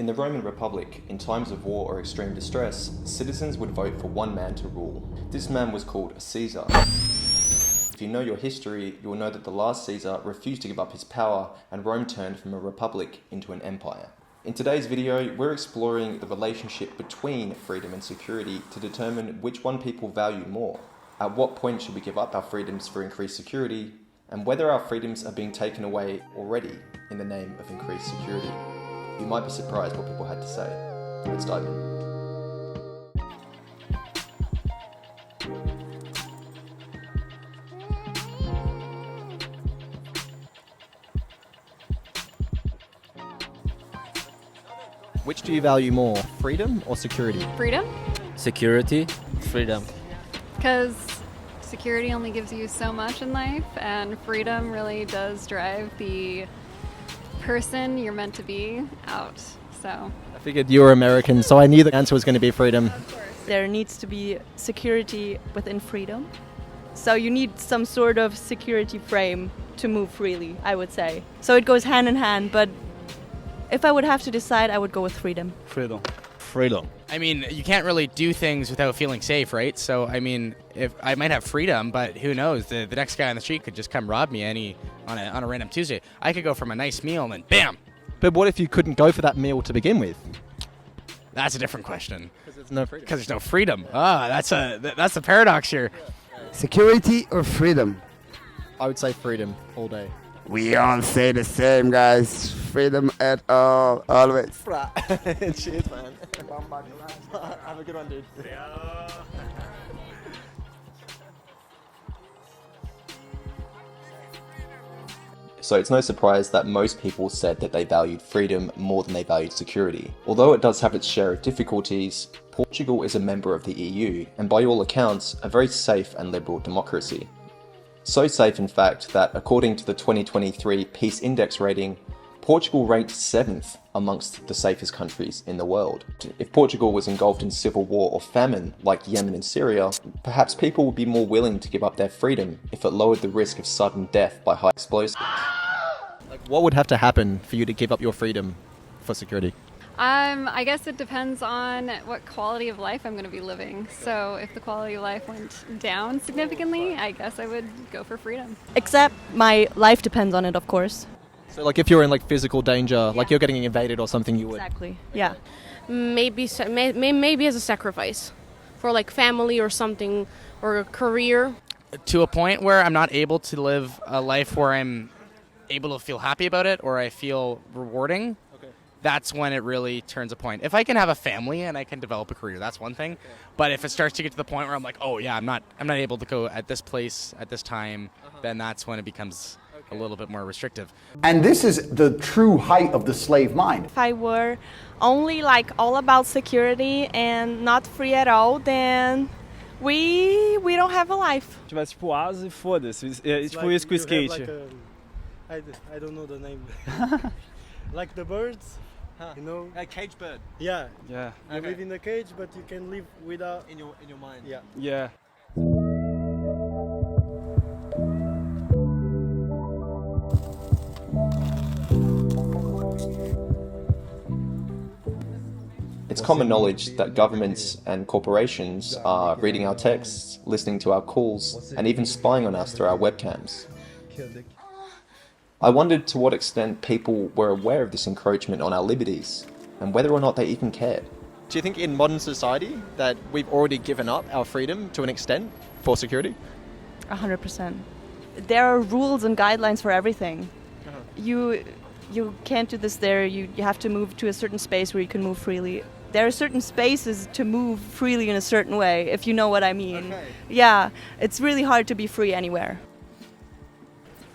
In the Roman Republic, in times of war or extreme distress, citizens would vote for one man to rule. This man was called a Caesar. If you know your history, you will know that the last Caesar refused to give up his power and Rome turned from a republic into an empire. In today's video, we're exploring the relationship between freedom and security to determine which one people value more. At what point should we give up our freedoms for increased security, and whether our freedoms are being taken away already in the name of increased security. You might be surprised what people had to say. Let's dive in. Which do you value more, freedom or security? Freedom, Security, freedom. because security only gives you so much in life, and freedom really does drive the person you're meant to be out. So, I figured you were American, so I knew the answer was going to be freedom. There needs to be security within freedom. So you need some sort of security frame to move freely, I would say. So it goes hand in hand, but if I would have to decide, I would go with freedom. Freedom. Freedom. I mean, you can't really do things without feeling safe, right? So, I mean, if I might have freedom, but who knows? The next guy on the street could just come rob me on a random Tuesday. I could go from a nice meal and then bam! But what if you couldn't go for that meal to begin with? That's a different question. Because there's no freedom. Because there's no freedom. That's the paradox here. Security or freedom? I would say freedom all day. We all say the same, guys. Freedom at all, always. Cheers, man. Have a good one, dude. So it's no surprise that most people said that they valued freedom more than they valued security. Although it does have its share of difficulties, Portugal is a member of the EU and by all accounts a very safe and liberal democracy. So safe in fact that according to the 2023 Peace Index rating, Portugal ranked 7th amongst the safest countries in the world. If Portugal was engulfed in civil war or famine like Yemen and Syria, perhaps people would be more willing to give up their freedom if it lowered the risk of sudden death by high explosives. Like, what would have to happen for you to give up your freedom for security? I guess it depends on what quality of life I'm going to be living. So, if the quality of life went down significantly, I guess I would go for freedom. Except my life depends on it, of course. So like if you're in like physical danger, like you're getting invaded or something, you would. Exactly, yeah. Maybe as a sacrifice for like family or something, or a career. To a point where I'm not able to live a life where I'm able to feel happy about it or I feel rewarding. That's when it really turns a point. If I can have a family and I can develop a career, that's one thing. But if it starts to get to the point where I'm like, oh yeah, I'm not able to go at this place at this time, then that's when it becomes a little bit more restrictive. And this is the true height of the slave mind. If I were only like all about security and not free at all, then we don't have a life. Tivesse tipo asa e foda-se. É tipo isso com o skate. I don't know the name. Like the birds, you know. A cage bird. Yeah. Yeah. You live in a cage, but you can live without. In your mind. Yeah. Yeah. It's common knowledge that governments and corporations are reading our texts, listening to our calls, and even spying on us through our webcams. I wondered to what extent people were aware of this encroachment on our liberties, and whether or not they even cared. Do you think in modern society that we've already given up our freedom to an extent for security? 100%. There are rules and guidelines for everything. You can't do this there. You have to move to a certain space where you can move freely. There are certain spaces to move freely in a certain way, if you know what I mean. Okay. Yeah, it's really hard to be free anywhere.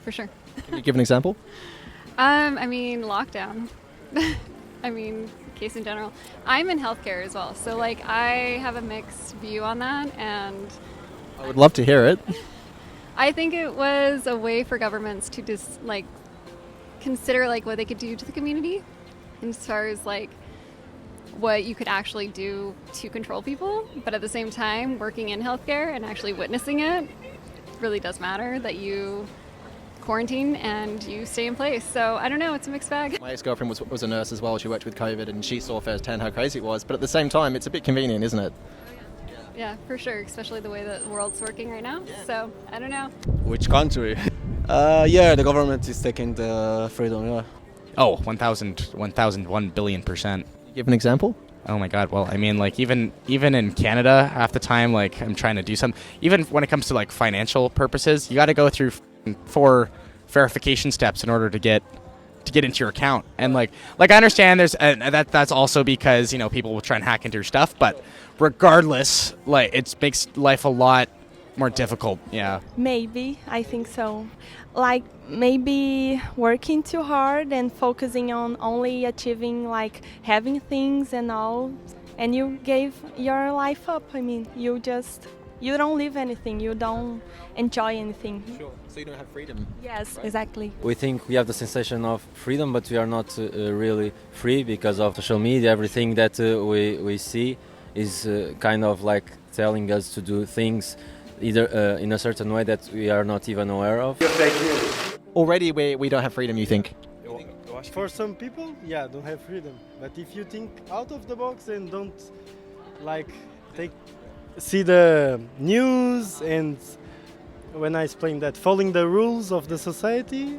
For sure. Can you give an example? I mean, lockdown. I mean, case in general. I'm in healthcare as well, so like I have a mixed view on that, and I would love to hear it. I think it was a way for governments to just like consider like what they could do to the community as far as like what you could actually do to control people, but at the same time working in healthcare and actually witnessing it really does matter, that you quarantine and you stay in place. So I don't know, it's a mixed bag. My ex-girlfriend was a nurse as well. She worked with COVID and she saw firsthand how crazy it was. But at the same time, it's a bit convenient, isn't it? Yeah, for sure, especially the way that the world's working right now. So I don't know. Which country? Yeah, the government is taking the freedom, yeah. Oh, 1,001 billion%. Give an example? Oh my God. Well, I mean, like even in Canada, half the time, like I'm trying to do something. Even when it comes to like financial purposes, you got to go through 4 verification steps in order to get into your account. And like I understand there's that's also because people will try and hack into your stuff. But regardless, like it makes life a lot more difficult. Yeah. Maybe, I think so. Like maybe working too hard and focusing on only achieving like having things and all, and you gave your life up. I mean, you don't live anything, you don't enjoy anything. Sure. So you don't have freedom. Yes, exactly. We think we have the sensation of freedom, but we are not really free because of social media. Everything that we see is kind of like telling us to do things either in a certain way that we are not even aware of. Already we don't have freedom, you think? For some people, yeah, don't have freedom. But if you think out of the box and don't like see the news, and when I explain that, following the rules of the society,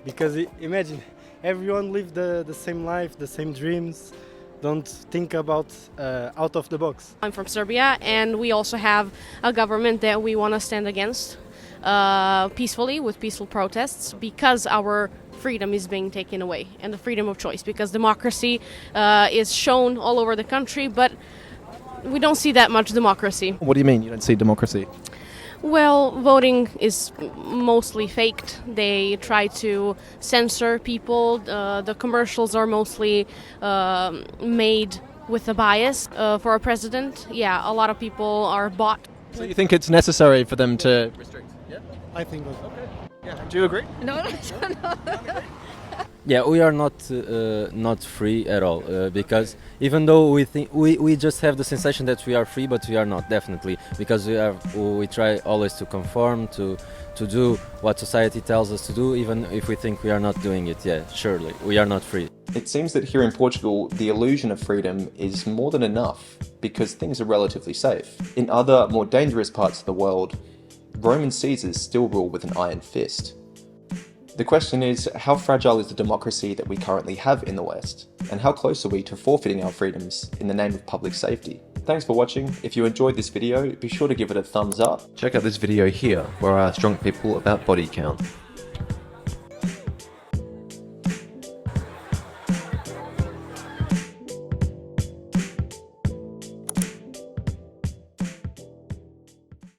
because imagine everyone live the same life, the same dreams. Don't think about out of the box. I'm from Serbia, and we also have a government that we want to stand against peacefully with peaceful protests because our freedom is being taken away and the freedom of choice, because democracy is shown all over the country, but we don't see that much democracy. What do you mean you don't see democracy? Well, voting is mostly faked. They try to censor people. The commercials are mostly made with a bias for a president. Yeah, a lot of people are bought. So you think it's necessary for them to restrict? Yeah, I think so. Okay. Yeah. Do you agree? No. Yeah, we are not free at all because even though we think we just have the sensation that we are free, but we are not, definitely, because we try always to conform to do what society tells us to do, even if we think we are not doing it. Yeah, surely we are not free. It seems that here in Portugal, the illusion of freedom is more than enough because things are relatively safe. In other, more dangerous parts of the world, Roman Caesars still rule with an iron fist. The question is, how fragile is the democracy that we currently have in the West? And how close are we to forfeiting our freedoms in the name of public safety? Thanks for watching. If you enjoyed this video, be sure to give it a thumbs up. Check out this video here, where I asked drunk people about body count.